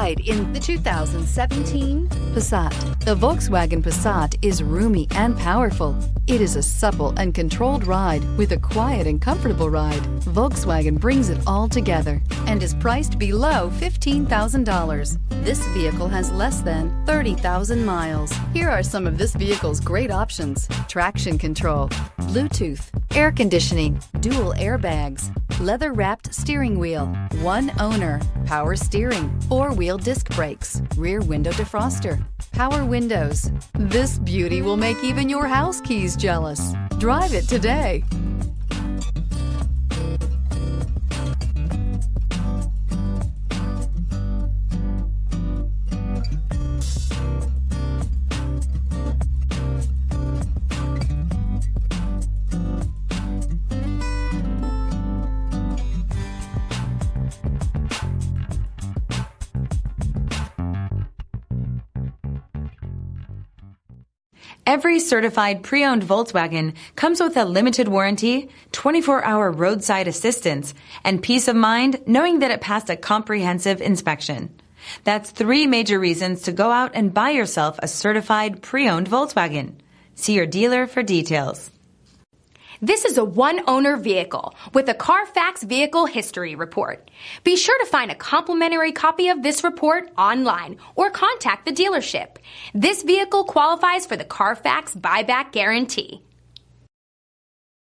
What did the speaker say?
ride in the 2017 Passat. The Volkswagen Passat is roomy and powerful. It is a supple and controlled ride with a quiet and comfortable ride. Volkswagen brings it all together and is priced below $15,000. This vehicle has less than 30,000 miles. Here are some of this vehicle's great options: traction control, Bluetooth, air conditioning, dual airbags, leather-wrapped steering wheel, one owner, power steering, four-wheel disc brakes, rear window defroster, power windows. This beauty will make even your house keys jealous. Drive it today. Every certified pre-owned Volkswagen comes with a limited warranty, 24-hour roadside assistance, and peace of mind knowing that it passed a comprehensive inspection. That's 3 major reasons to go out and buy yourself a certified pre-owned Volkswagen. See your dealer for details. This is a one-owner vehicle with a CARFAX Vehicle History Report. Be sure to find a complimentary copy of this report online or contact the dealership. This vehicle qualifies for the CARFAX Buyback Guarantee.